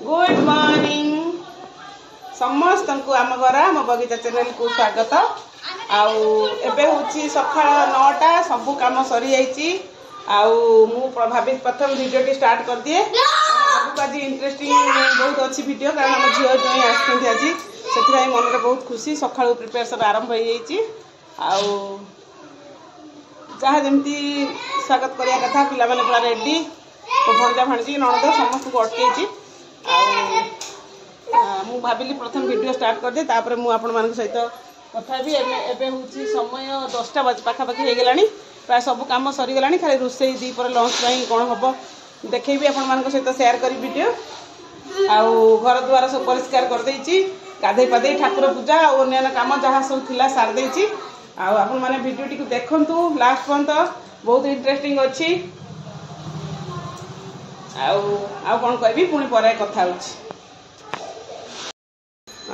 Good morning समस्त को आम घर आम बगीचा चैनल को स्वागत। आबे हूँ सका 9टा सब कम सरी जाइए। भाभी प्रथम वीडियो स्टार्ट कर दिए। आज इंटरेस्टिंग बहुत अच्छी वीडियो कारण आम झील जो आसुँच आज से मन में बहुत खुशी। सका प्रिपेरेसन आरंभ हो जहाँ जमी स्वागत करने कथा पिला माने पूरा रेडी भंजा भाणजी नणद समस्त को अटकई। मु भाविली प्रथम वीडियो स्टार्ट कर दे तापर मु आपण मान सहित कथा भी एबे हूँ समय 10टा पाखापाखि हो गलानी। प्राय सब कम सरीगलानी खाली रोसे दीपर लंच कौन हम देखी आपण मान सहित शेयर करी वीडियो। आउ घर द्वार सब परिष्कार कर देइछि गाधे पाधे ठाकुर पूजा और अन्य काम जहाँ सब थिला सार देइछि। आपण माने वीडियो टी देखंतु लास्ट पर्यंत बहुत इंटरेस्टिंग अच्छी। आउ कौन कहबी पुणी पर कथा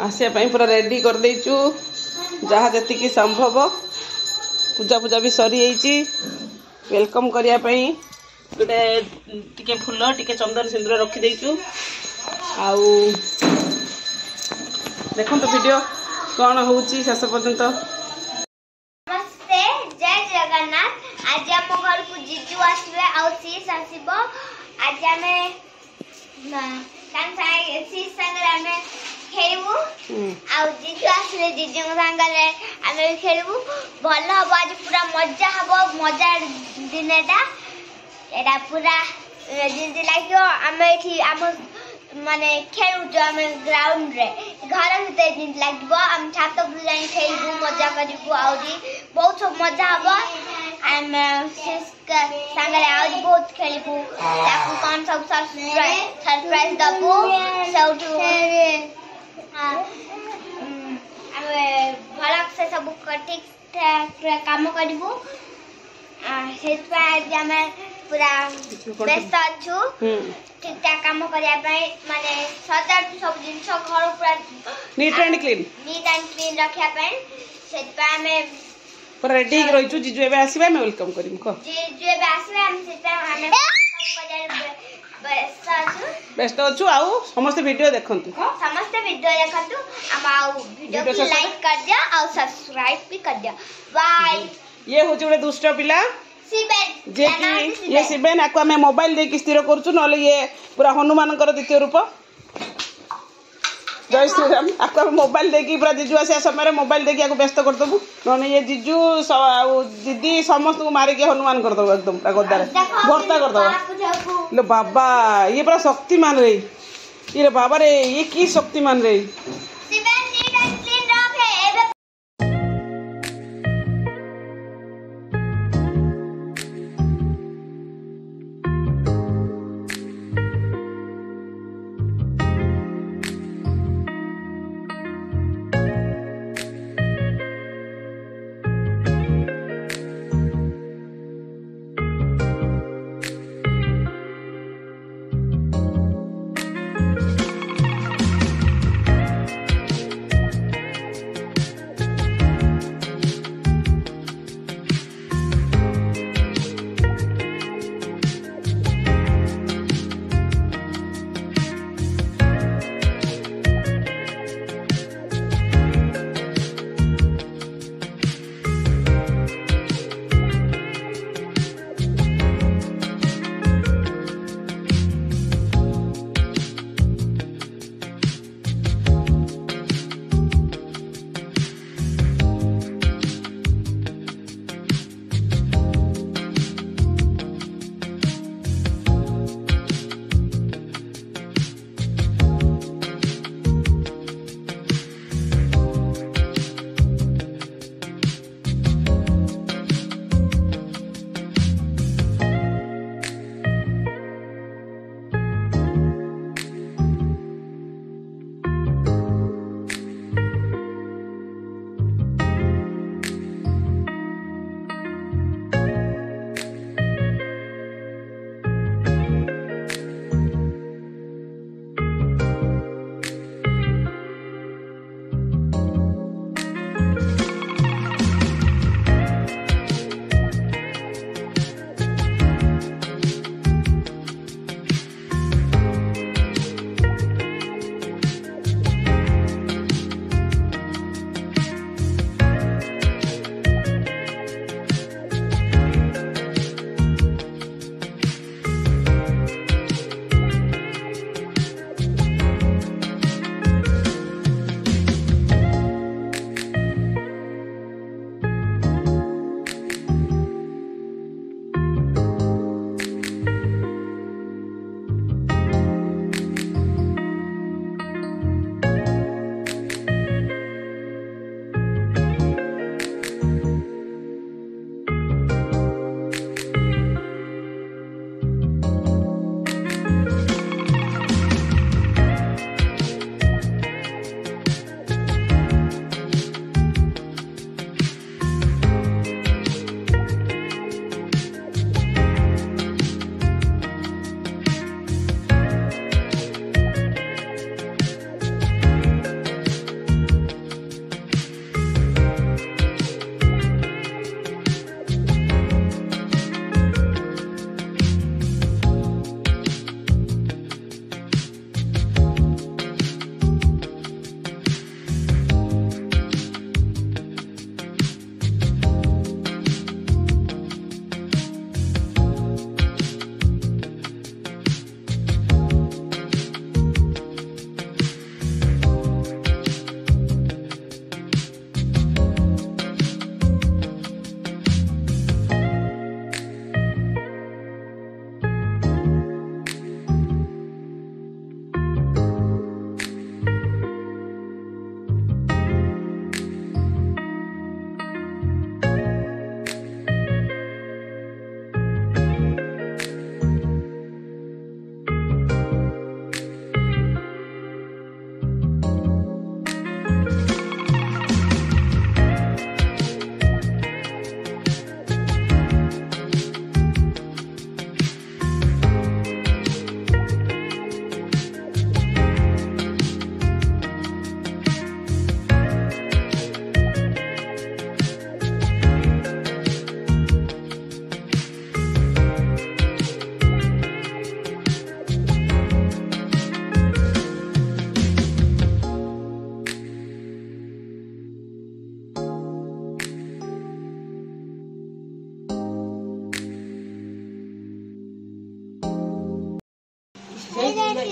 आसापी पूरा रेडी कर देचु जहाँ जी संभव पूजा पूजा भी सरी वेलकम करने गोटे टिके फूल टिके चंदन सिंदूर रखीदेचु। देखो वीडियो कौन हो शेष पर्यंत। नमस्ते जय जगन्नाथ। आज आम घर को जीजू आसवे आशीष आसब। आज आम शीश संगे खेलू जीजू आसले जीजू सांगे आम खेलू भल हम। आज पूरा मजा हम मजा दिन एटा पूरा जमी लगे आम ये आम माने खेलुच आम ग्राउंड रे घर भीतर जमी लगे आम छात पर जा खेलू मजा करू आहरी बहुत मजा हम। आम सांगे आहरी बहुत खेलू कौन सब सरप्राइज दबू सब भल से सब ठीक ठाक काम करूँ। से पूरा व्यस्त अच्छु ठीक ठाक कम करने माने सजा सब जिन घर पूरा नीट एंड क्लीन रखापी से पूरा रेडी रहीचु। जीजू एबे आसीबे मैं वेलकम करिम को जीजू एबे आसीबे हम से बेस्ट अच्छु। आउ समस्त वीडियो देखंतु हम आउ वीडियो को लाइक कर दिया और सब्सक्राइब भी कर दिया। बाय। ये हो जोड़े दुष्ट पिला शिवेन जे कि ये शिवेन आको हमें मोबाइल दे स्थिर करछु नले ये पूरा हनुमान द्वितीय रूप। जय श्री राम। आपको मोबाइल देखी पूरा जीजू आसा समय मोबाइल देखी व्यस्त करदेबू नने ये जीजू दीदी समस्त को मारिक हनुमान करदेव एकदम पूरा गद्दार भर्ता करदेव। लो बाबा ये पूरा शक्तिमान रे ये बाबा रे ये की शक्तिमान रे।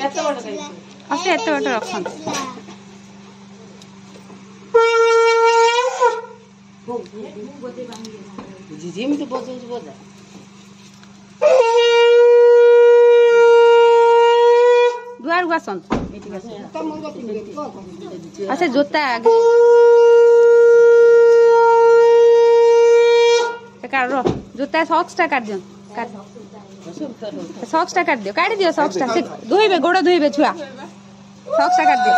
आसे एत बाट रखन जेमती बजाउछु बजा दुआर गुआसन अच्छा जोता आगे काट रो जोता सॉक्स टा काट दियो सॉक्स टा काट दियो सॉक्स टा से धोइबे गोड़ धोइबे छुआ सॉक्स टा काट दियो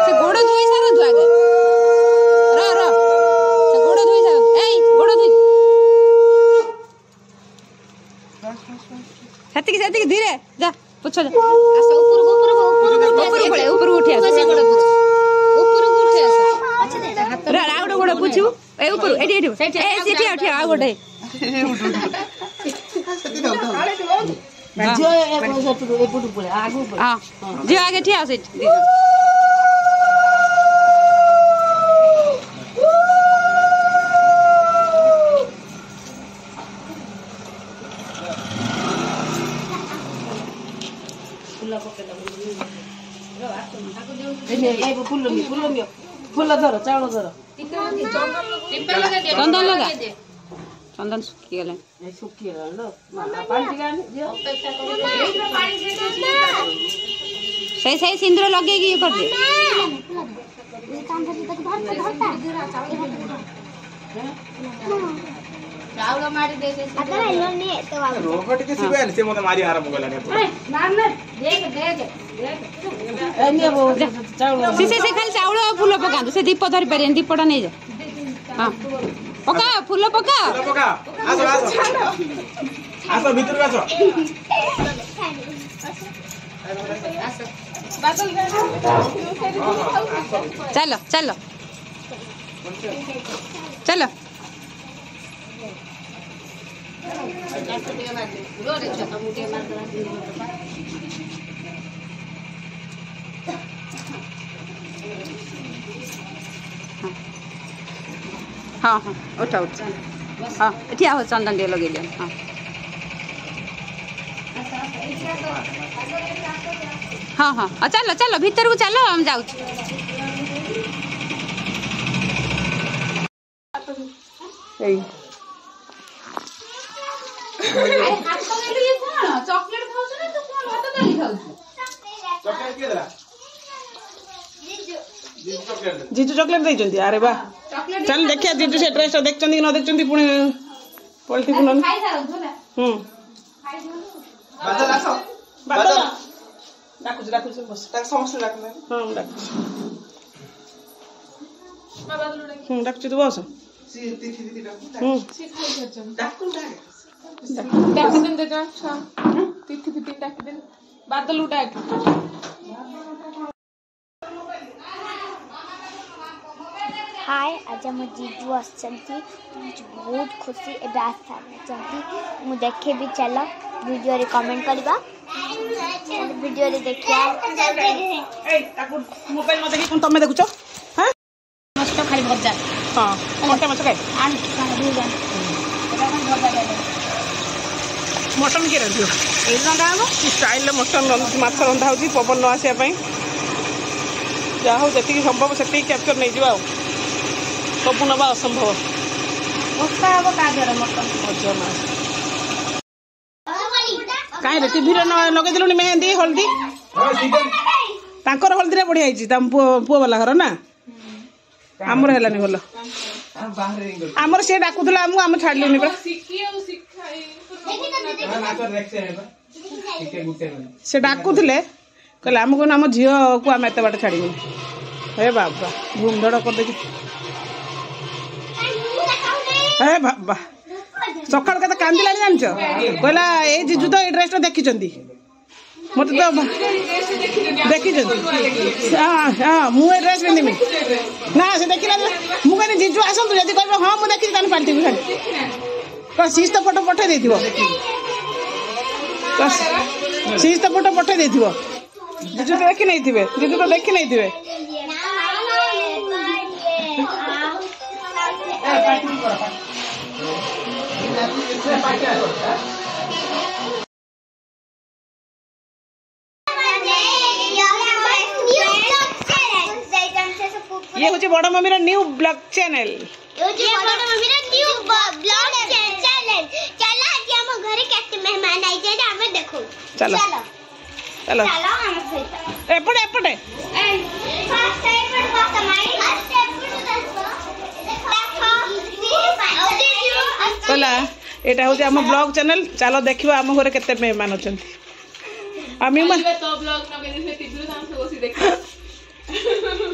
से गोड़ धोइ सारा तू आगे रो रो से गोड़ धोइ सारा एई गोड़ धोइ सेतिक धीरे जा पूछ जा आस ऊपर उठे आस आउट गोड़ पूछू ए ऊपर एडी एडी ए सिटी उठे आ गोड़े जो एपटु पळे आगु हां जे आगे ठिया से फुल धर चाउल धर चंदन लगा चंदन सुखी गले सुखी पानी सही सिंदूर लगे कि कर दे चावल मारी दे दे अगर इलोनी तो रोकट के सिबेल से मते मारी आरंभ गलाने ना देख एने वो चाउल से खाली चाउल फूल पका से दीप धरि पारे दीपटा नहीं जा हां पका फूल पका पका आसो आसो भीतर आसो चलो चलो चलो हाँ हाँ उठा उठा हाँ ठिया हो चंदन टे लगे हाँ हाँ हाँ चलो चलो भीतर को चलो हम जाऊ चॉकलेट खाऊ ना तू कौन भात दाली खाऊ चॉकलेट के देला जीजू चॉकलेट देइचंती अरे वाह चल देखिया जीजू से ड्रेस देखचंती न देखचंती पुणी पॉलिथि पुनन खाई सारो ना बादल आसो बादल डाकुछ बस ताक समस्त डाकले हां डाकुछ डाकुछ तू बस बादल उठा हाय आज मो जीजू आसचंती बहुत खुशी एबे आसचंती मु देखे भी चलो वीडियो रे कमेंट करबा वीडियो रे देखिया ए ताकू मोबाइल में देखि कोन तमे देखुछो हां मस्त खाली भजा हां कोनटा मछ खाए आन खाना भी जान एटा कोन भजा दे मटन के रंदियो ए रंदा हो स्टाइल ले मटन माछ रंधा होची पवन न आसिया पई जा हो जति संभव सेति कैप्चर नहीं जीवा सबु नबा असंभव ओस्ता हो का देर मटन अजमा काई रे टीवी रे लगे दिलुनी मेहंदी हल्दी तांकर हल्दी रे बढ़िया हिची तम पुओ वाला घर ना हमर हेलानी भलो हमर से डाकुथला हम छाडलुनी बा से डाकुथले कहले हमको आम झील को आम एत बाट छाड़बू हे बाबा धूम धड़ कर देखी हे बाबा सकाल के कांदिला जानछ कहला ए जीजू तो ए ड्रेस देखी मत तो देखी हाँ हाँ मुझे ड्रेस पिंधि ना से देखला मु कहनी जीजू आसतु जब कह हाँ मुझे देखी तान पाल्टी सीज तो फोटो पठे देथिबो सीज तो फोटो पठे देथिबो जीजू तो देखी नहीं थे जीजू तो देखी नहीं थे ये हूँ बड़ मम्मी न्यू ब्लॉग चैनल ये बड़ मम्मी न्यू ब्लॉग चैनल। चलो आज हम घरे केते मेहमान आई जे हमें देखो। चलो चलो चलो हम सहित एपटे एपटे फर्स्ट टाइम पर बात हमारी फर्स्ट टाइम पर देखो कहला एटा हूँ आम ब्लॉग चैनल। चलो देखिए आम घरे केते मेहमान अच्छा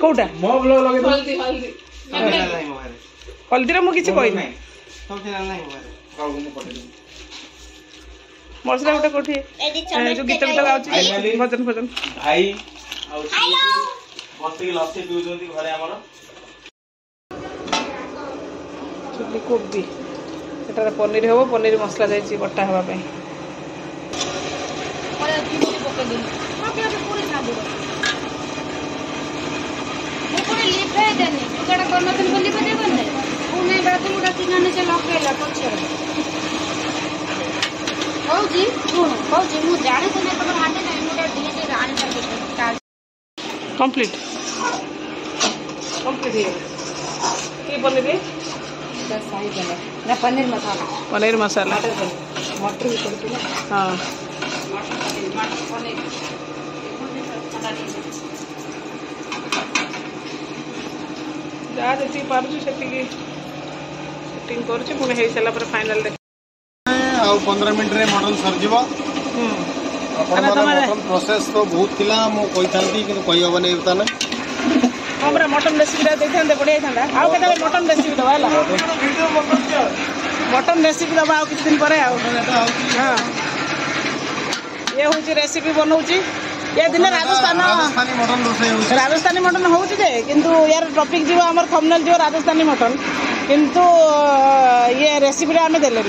कौटा मो ब्लॉग लगे तो हल्दी मु किसी कहनी मसला गोटे कौटी जो गीत गुटा गाँव भजन भजन भाई बस लस्सी पिउछन्ती घरे हमर चिल्ली कोबी एटार पनीर हम पनीर मसला जाइए बटा हाँपी कंप्लीट कंप्लीट ये पनीर पनीर मसाला पनीर मसाला मटर भी हाँ जहाँ जी पार्टी सेटिंग कर सारा फाइनल देख 15 मिनट रे मटन सरजिव मटन प्रोसेस तो बहुत थिला मो कहि थांती कि कहि हबो नै उताने हाँ पूरा मटन रेसिपी देखते बढ़िया था आउ के मटन रेसिपी दबा मटन रेसिपी दबा आउ किछ दिन पर हाँ ये हूँ रेसिपी बनाऊँ ये दिन राजस्थानी मटन हूँ किंतु यार टॉपिक जीव आम थंबनेल जीव राजस्थानी मटन किंतु ये रेसिपी आम देले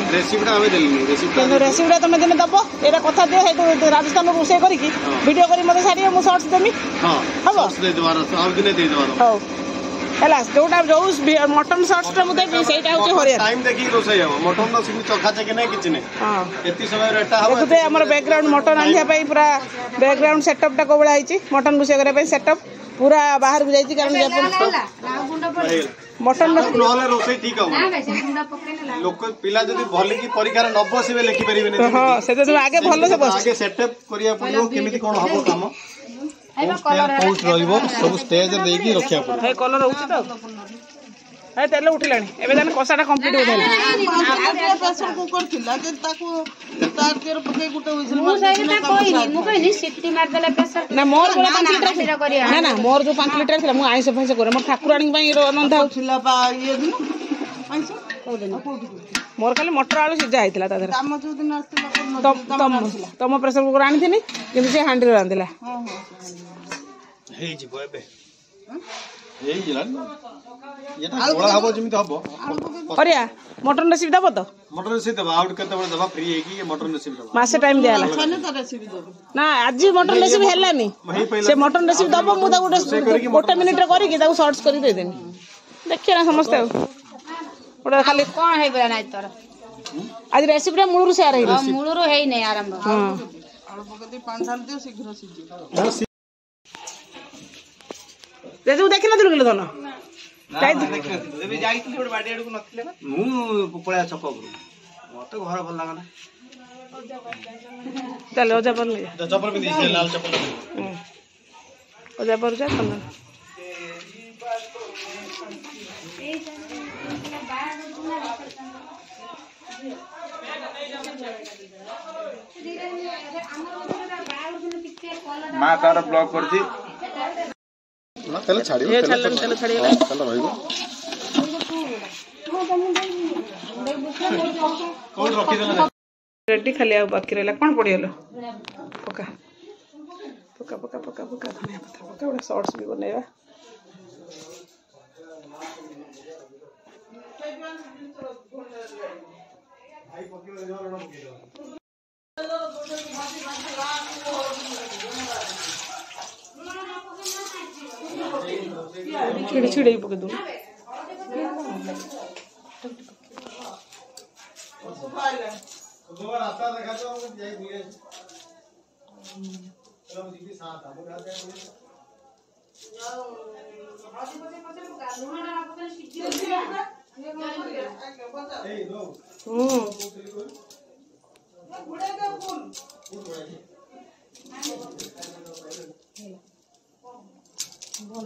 रेसिपी तुम दिन दब ये कथा दियो राजस्थान रोषे करके वीडियो करी मत छाड़ मुझे सर्ट्स देमी हम जोटा जो मटन सर्ट्स मुझे देवी देखते आम बैकग्राउंड मटन आने पूरा बैकग्राउंड सेटअपटा कौ भाई मटन रोषे करने सेटअप पूरा बाहर को जाइए कारण मटन लोक पिला जदी भली की परीक्षा न बसिबे लिखि परिबे नै हां से तो आगे भलो से बस आगे सेटअप करिया पड़ो केमिति कोन हबो काम पोस्ट रहिबो सब स्टेज रे देकी रखिया पड़ो हे कलर होउची तो हे तेल उठिलानी एबे जान कसाटा कंप्लीट हो गेला आगे प्रेशर कुकर थिला जे ताको तार केर पके गुटे होइছিল मु सहित कहनी सिटी मार देले प्रेशर ना मोर बोला 5 लीटर ना ना मोर जो 5 लीटर थिला मु आइस फाइस करे मोर ठाकुराणी पई रंधा होथिला बा ये दिन आइस मोर खाली मटर आलू सिझा आइतिला ता धर काम जो दिन आस्तिला तम प्रेशर कुकर आनी थिनी किंतु से हांडी रांदिला हां हां हे जी बे हे जिला येटा गोळा हबो जिमित हबो अरिया मटन रेसिपी दबो तो मटन रेसिपी दबा आउट करते बड़े दबा फ्री है कि ये मटन रेसिपी दबा मासे टाइम देला ना आज मटन रेसिपी हेलानी से मटन रेसिपी दबो मु ता गोटे मिनिट रे करी कि ता शॉर्ट्स करी दे देनी देखिए ना समझते हो ओडा खाली कौन है बरा नाइ तोर आज रेसिपी रे मूलरू से आ रही मूलरू है नहीं आरंभ हां पकती 5 साल दियो शीघ्र सीजी रेजु देखि न दिलु धन जाई देबे जाईथि गोटे बाडी आडू नथिले बा मु पळा छक गुरु मते घर भल लागना चल ओजा पर ले चप्पल भी दे लाल चप्पल ओजा पर जा तन मां तार ब्लॉक करथि ना तेल छाड़ियो ये छालन तेल छाड़ियो चल रहिबो कोड रखि देला रेडी खाली आ बाकी रहला कोन पडियलो पका पका पका पका पका धनिया पत्ता पका बड़ा शॉर्ट्स भी बनेवा छिड़ी छिड़ी पके दू रास्ता देखा तो जाई दिए चलो दीदी साथ आ बंद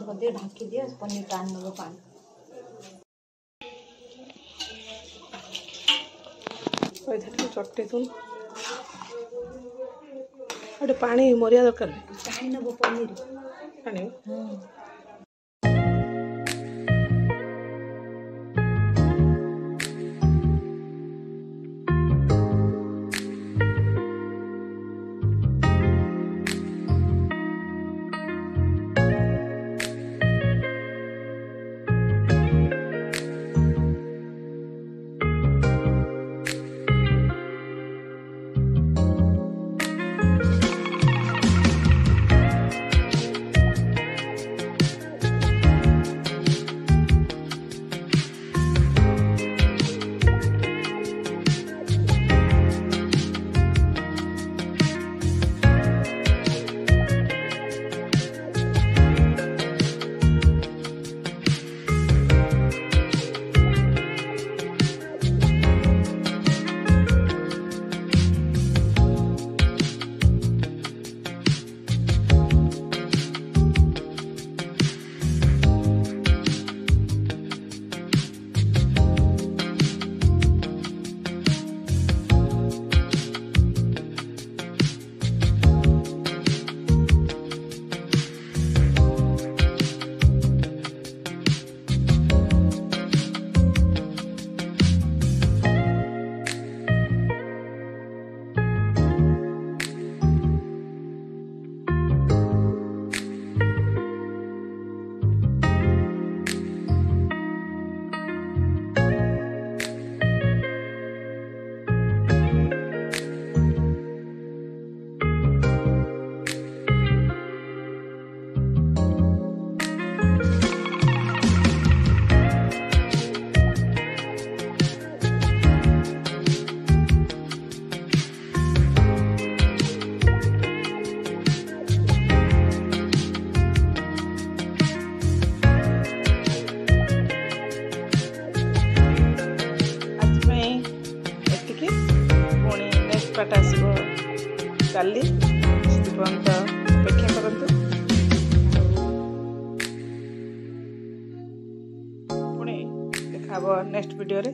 कर दियो ढाकी दियो पनीर टान लो पानी चटे तुम गोटे पानी मरिया दरकार टान लो पनीर पानी काली पर्यंत अपेक्षा करंतु पुणी देखा नेक्स्ट वीडियो रे।